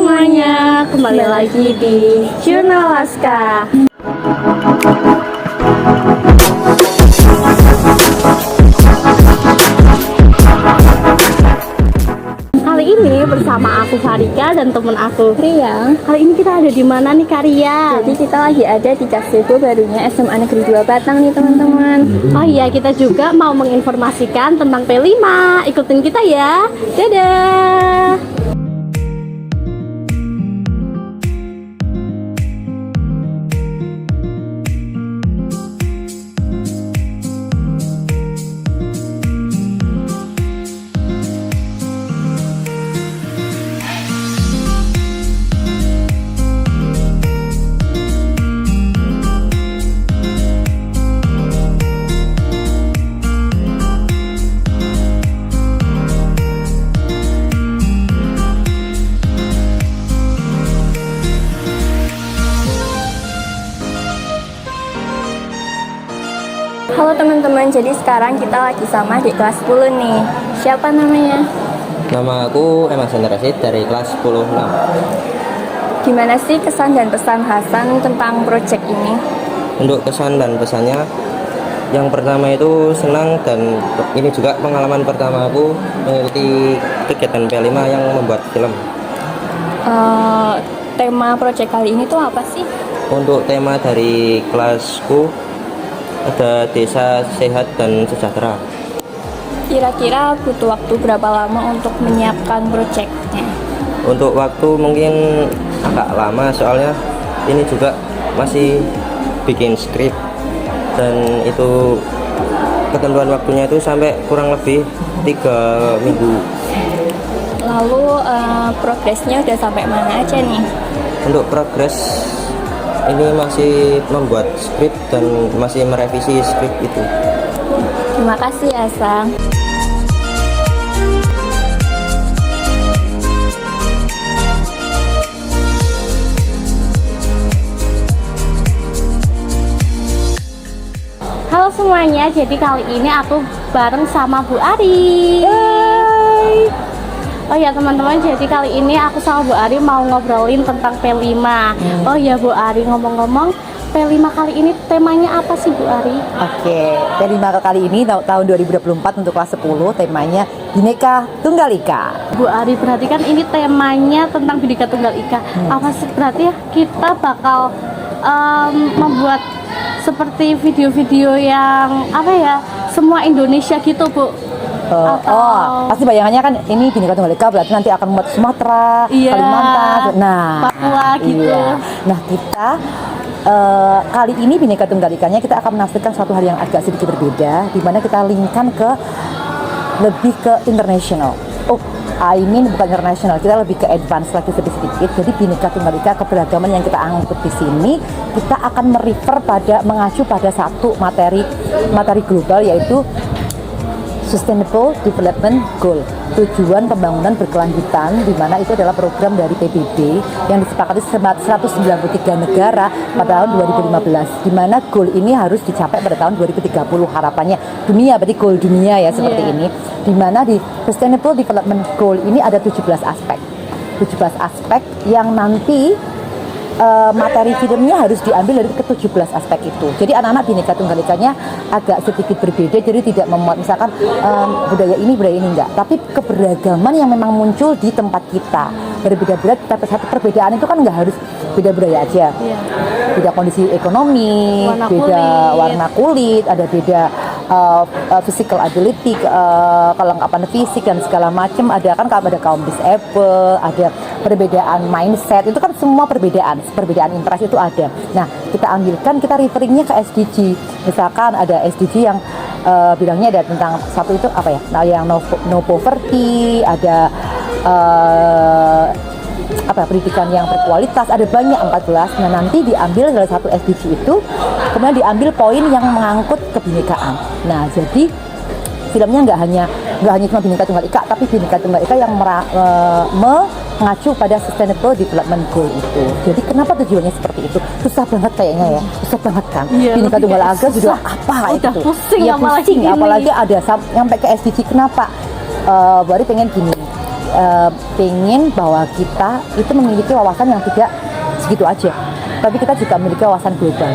semuanya, kembali lagi di Jurnal Laska. Kali ini bersama aku Farika dan temen aku Ria. Kali ini kita ada di mana nih Kak Ria? Jadi kita lagi ada di Gazebo barunya SMA Negeri 2 Batang nih teman-teman. Oh iya, kita juga mau menginformasikan tentang P5. Ikutin kita ya. Dadah. Halo teman-teman, jadi sekarang kita lagi sama di kelas 10 nih. Siapa namanya? Nama aku Eman Rasid dari kelas 10 6. Gimana sih kesan dan pesan Hasan tentang proyek ini? Untuk kesan dan pesannya, yang pertama itu senang, dan ini juga pengalaman pertama aku mengikuti kegiatan P5 yang membuat film. Tema proyek kali ini tuh apa sih? Untuk tema dari kelasku ada desa sehat dan sejahtera. Kira-kira butuh waktu berapa lama untuk menyiapkan proyeknya? Untuk waktu mungkin agak lama, soalnya ini juga masih bikin skrip, dan itu ketentuan waktunya itu sampai kurang lebih 3 minggu. Lalu progresnya udah sampai mana aja nih? Untuk progres ini masih membuat skrip dan masih merevisi skrip itu. Terima kasih Hasan. Halo semuanya, jadi kali ini aku bareng sama Bu Ari. Hai. Oh ya teman-teman, jadi kali ini aku sama Bu Ari mau ngobrolin tentang P5. Oh ya Bu Ari, ngomong-ngomong, P5 kali ini temanya apa sih Bu Ari? Oke, P5 kali ini tahun 2024 untuk kelas 10 temanya Bhinneka Tunggal Ika. Bu Ari, berarti kan ini temanya tentang Bhinneka Tunggal Ika. Apa sih berarti ya kita bakal membuat seperti video-video yang apa ya, semua Indonesia gitu Bu? Pasti bayangannya kan ini Bhinneka Tunggal Ika berarti nanti akan membuat Sumatera, Iya, Kalimantan, Papua gitu. Iya. Nah kita kali ini Bhinneka Tunggal Ikanya kita akan menafsirkan suatu hal yang agak sedikit berbeda, di mana kita linkkan ke lebih ke international. Bukan international, kita lebih ke advance lagi sedikit. Jadi Bhinneka Tunggal Ika, keberagaman yang kita angkut di sini, kita akan mengacu pada satu materi global, yaitu Sustainable Development Goal, tujuan pembangunan berkelanjutan, di mana itu adalah program dari PBB yang disepakati 193 negara pada tahun 2015, di mana goal ini harus dicapai pada tahun 2030 harapannya. Dunia, berarti goal dunia ya seperti ini, di mana di Sustainable Development Goal ini ada 17 aspek yang nanti materi filmnya harus diambil dari ke-17 aspek itu. Jadi anak-anak Bhinneka Tunggal Ikanya agak sedikit berbeda, jadi tidak memuat misalkan budaya ini enggak, tapi keberagaman yang memang muncul di tempat kita berbeda-beda. Tapi satu perbedaan itu kan enggak harus beda budaya aja, beda kondisi ekonomi, warna kulit, ada beda physical ability, kelengkapan fisik dan segala macam. Ada kan, kalau ada kaum disable, ada perbedaan mindset, itu kan semua perbedaan interest itu ada. Nah, kita ambilkan, kita referringnya ke SDG. Misalkan ada SDG yang bilangnya ada tentang satu itu apa ya? Nah, yang no poverty, ada pendidikan yang berkualitas, ada banyak 14. Nah, nanti diambil salah satu SDG itu, kemudian diambil poin yang mengangkut kebinekaan. Nah, jadi filmnya nggak hanya cuma Bhinneka Tunggal Ika, tapi Bhinneka Tunggal Ika yang mengacu pada Sustainable Development Goal itu. Jadi kenapa tujuannya seperti itu? Susah banget kayaknya ya, susah banget kan. Bhinneka Tunggal Ika juga apa udah itu? Pusing, apalagi ada sampai ke SDG. Kenapa? Baru pengen gini. pengen bahwa kita itu memiliki wawasan yang tidak segitu aja, tapi kita juga memiliki wawasan global.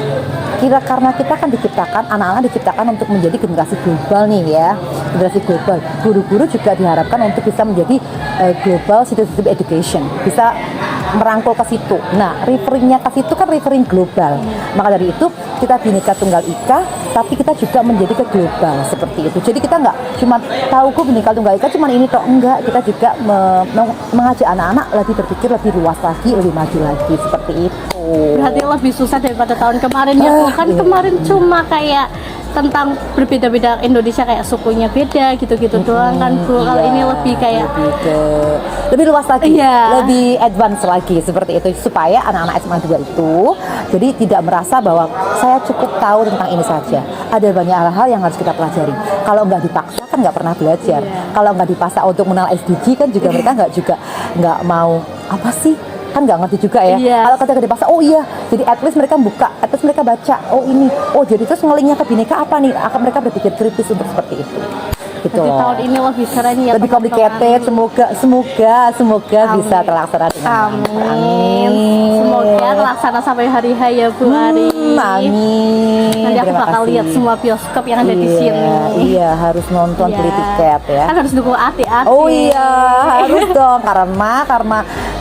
Karena kita kan diciptakan, anak-anak diciptakan untuk menjadi generasi global nih ya, generasi global. Guru-guru juga diharapkan untuk bisa menjadi global citizenship education, bisa merangkul ke situ. Nah, referringnya ke situ kan referring global. Maka dari itu kita Bhinneka Tunggal Ika, tapi kita juga menjadi ke global seperti itu. Jadi kita nggak cuma tahu kok Bhinneka Tunggal Ika cuma ini toh, enggak. Kita juga mengajak anak-anak lebih berpikir lebih luas lagi, lebih maju lagi seperti itu. Berarti lebih susah daripada tahun kemarin ya Bu. Kan kemarin cuma kayak tentang berbeda-beda Indonesia, kayak sukunya beda gitu-gitu doang kan Bu. Kalau ini lebih kayak lebih luas lagi, Iya. lebih advance lagi seperti itu, supaya anak-anak SMA 2 itu jadi tidak merasa bahwa saya cukup tahu tentang ini saja. Ada banyak hal-hal yang harus kita pelajari. Kalau nggak dipaksa kan nggak pernah belajar. Kalau nggak dipaksa untuk mengenal SDG kan juga mereka nggak mau apa sih, kan nggak ngerti juga ya. Kalau ketika dipaksa, oh iya, jadi at least mereka buka, at least mereka baca, oh ini, oh jadi terus ngelingnya ke Bhinneka apa nih, akan mereka berpikir kritis untuk seperti itu. Gitu. Jadi tahun ini lebih keren ya, lebih complicated, semoga bisa terlaksana dengan amin. Semoga terlaksana sampai hari H ya Bu Ari. Amin. Nanti aku Terima bakal kasih. lihat semua bioskop yang ada di sini. Iya, harus nonton, beli tiket ya. Kan harus dukung Ati-Ati. Oh iya, harus dong, karena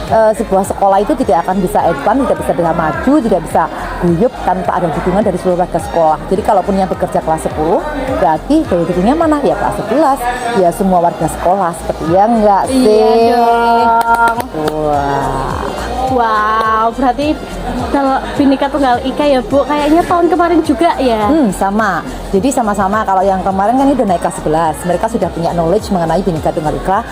sebuah sekolah itu tidak akan bisa advance, tidak bisa maju, tidak bisa guyup tanpa ada dukungan dari seluruh warga sekolah. Jadi kalaupun yang bekerja kelas 10, berarti daya dukungnya mana? Ya kelas 11, ya semua warga sekolah, seperti ya enggak sih? Iya dong. Wah. Wow, berarti kalau Bhinneka Tunggal Ika ya Bu, kayaknya tahun kemarin juga ya. Sama. Jadi sama-sama, kalau yang kemarin kan ini udah naik kelas 11. Mereka sudah punya knowledge mengenai Bhinneka Tunggal Ika,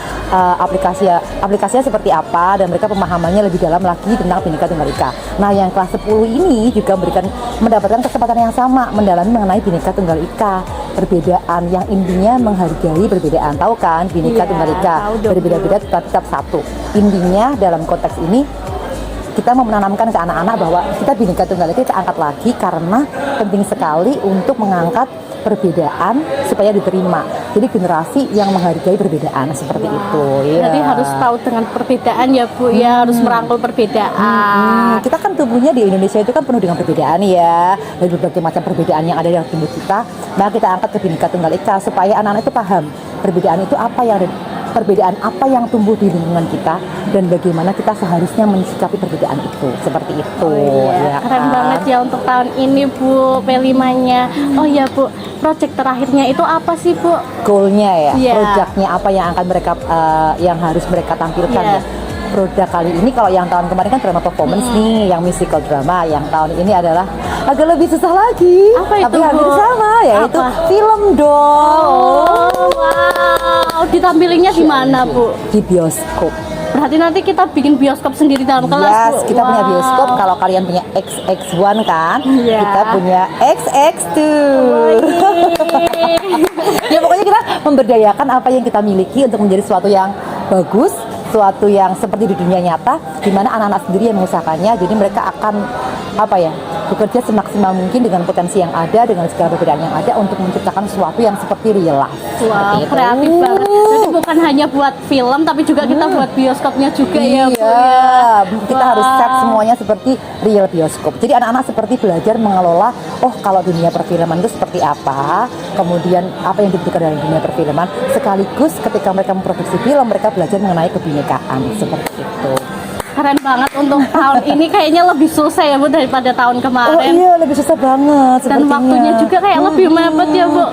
aplikasinya seperti apa, dan mereka pemahamannya lebih dalam lagi tentang Bhinneka Tunggal Ika. Nah, yang kelas 10 ini juga mendapatkan kesempatan yang sama mendalami mengenai Bhinneka Tunggal Ika. Perbedaan yang intinya menghargai perbedaan. Tahu kan Bhinneka Tunggal Ika? Berbeda-beda tetap satu. Intinya dalam konteks ini kita mau menanamkan ke anak-anak bahwa kita Bhinneka Tunggal Ika kita angkat lagi karena penting sekali untuk mengangkat perbedaan supaya diterima. Jadi generasi yang menghargai perbedaan seperti itu. Ya. Berarti harus tahu dengan perbedaan ya Bu, ya harus merangkul perbedaan. Kita kan tubuhnya di Indonesia itu kan penuh dengan perbedaan ya, dari berbagai macam perbedaan yang ada dalam tubuh kita. Nah, kita angkat ke Bhinneka Tunggal Ika supaya anak-anak itu paham perbedaan itu apa yang ada, perbedaan apa yang tumbuh di lingkungan kita, dan bagaimana kita seharusnya mensikapi perbedaan itu seperti itu. Ya Keren kan? banget ya untuk tahun ini Bu, P5-nya. Oh ya Bu, project terakhirnya itu apa sih Bu? Goalnya ya, Iya. produknya apa yang akan mereka yang harus mereka tampilkan ya. Produk kali ini, kalau yang tahun kemarin kan drama performance nih, yang musical drama. Yang tahun ini adalah agak lebih susah lagi, Apa itu, tapi hampir Bu? sama, yaitu Apa? film dong. Oh, wow. Ditampilinnya di mana Bu? Di bioskop. Berarti nanti kita bikin bioskop sendiri dalam kelas Yes, Bu? kita punya Wow. bioskop. Kalau kalian punya XX1 kan, Iya. kita punya XX2. Ya pokoknya kita memberdayakan apa yang kita miliki untuk menjadi sesuatu yang bagus, sesuatu yang seperti di dunia nyata, di mana anak-anak sendiri yang mengusahakannya. Jadi mereka akan bekerja semaksimal mungkin dengan potensi yang ada, dengan segala perbedaan yang ada, untuk menciptakan sesuatu yang seperti real life. Wow, Seperti itu. kreatif banget. Jadi bukan hanya buat film, tapi juga kita buat bioskopnya juga ya Bu ya. Iya, kita harus set semuanya seperti real bioskop. Jadi anak-anak seperti belajar mengelola, oh kalau dunia perfilman itu seperti apa, kemudian apa yang dibutuhkan dalam dunia perfilman, sekaligus ketika mereka memproduksi film, mereka belajar mengenai kebinekaan, seperti itu. Keren banget untuk tahun ini, kayaknya lebih susah ya Bu daripada tahun Oh kemarin. iya, lebih susah banget Dan sepertinya. waktunya juga kayak lebih mepet ya Bu.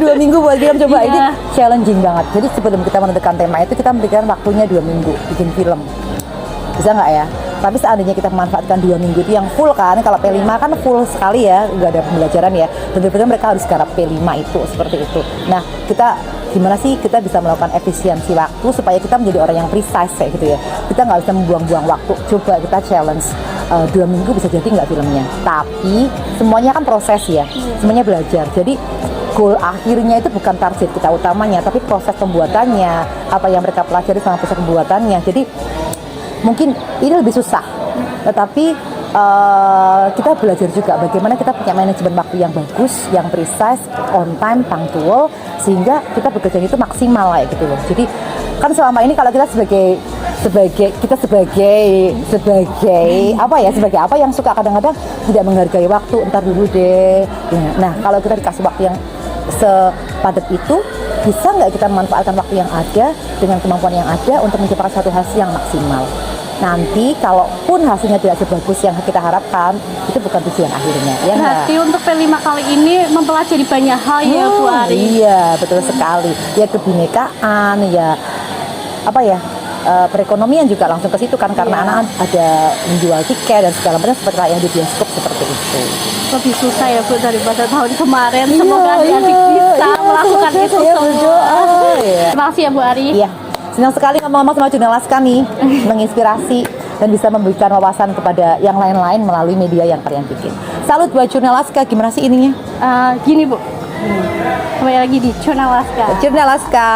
Dua minggu buat kita coba. Iya. Ini challenging banget. Jadi sebelum kita menentukan tema itu, kita memberikan waktunya 2 minggu bikin film. Bisa nggak ya? Tapi seandainya kita memanfaatkan 2 minggu itu yang full kan, kalau P5 kan full sekali ya, nggak ada pembelajaran ya. Benar-benar mereka harus garap P5 itu, seperti itu. Nah, kita gimana sih kita bisa melakukan efisiensi waktu supaya kita menjadi orang yang precise kayak gitu ya. Kita nggak bisa membuang-buang waktu. Coba kita challenge 2 minggu bisa jadi nggak filmnya. Tapi semuanya kan proses ya, semuanya belajar. Jadi goal akhirnya itu bukan target kita utamanya, tapi proses pembuatannya, apa yang mereka pelajari sama proses pembuatannya. Jadi mungkin ini lebih susah, tetapi kita belajar juga bagaimana kita punya manajemen waktu yang bagus, yang precise, on time, punctual, sehingga kita bekerja itu maksimal lah gitu loh. Jadi kan selama ini kalau kita sebagai apa ya, sebagai apa yang suka kadang-kadang tidak menghargai waktu, entar dulu deh. Nah, kalau kita dikasih waktu yang sepadat itu, bisa nggak kita memanfaatkan waktu yang ada dengan kemampuan yang ada untuk menciptakan satu hasil yang maksimal. Nanti kalaupun hasilnya tidak sebagus yang kita harapkan, itu bukan tujuan akhirnya, ya nggak? Berarti untuk P5 kali ini mempelajari banyak hal ya Bu Ari. Iya, betul sekali. Ya kebinekaan, ya apa ya, perekonomian juga langsung ke situ kan, karena anak ada menjual tiket dan segala macam seperti yang di bioskop seperti itu. Lebih susah ya Bu daripada tahun kemarin. Semoga adik-adik bisa melakukan itu semua. Iya. Terima kasih ya Bu Ari. Iya, senang sekali ngomong-ngomong sama Jurnalas kami, menginspirasi dan bisa memberikan wawasan kepada yang lain-lain melalui media yang kalian bikin. Salut buat Jurnalaska, gimana sih ininya? Gini Bu, kembali lagi di Jurnalaska. Jurnalaska.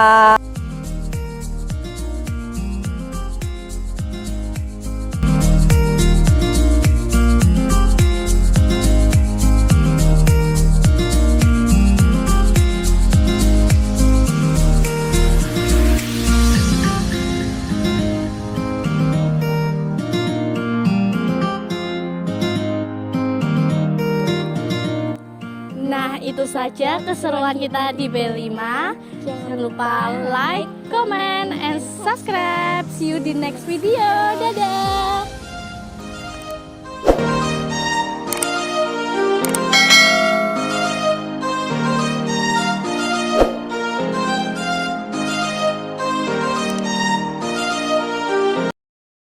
Nah, itu saja keseruan kita di B5. Jangan lupa like, comment, and subscribe. See you di next video. Dadah.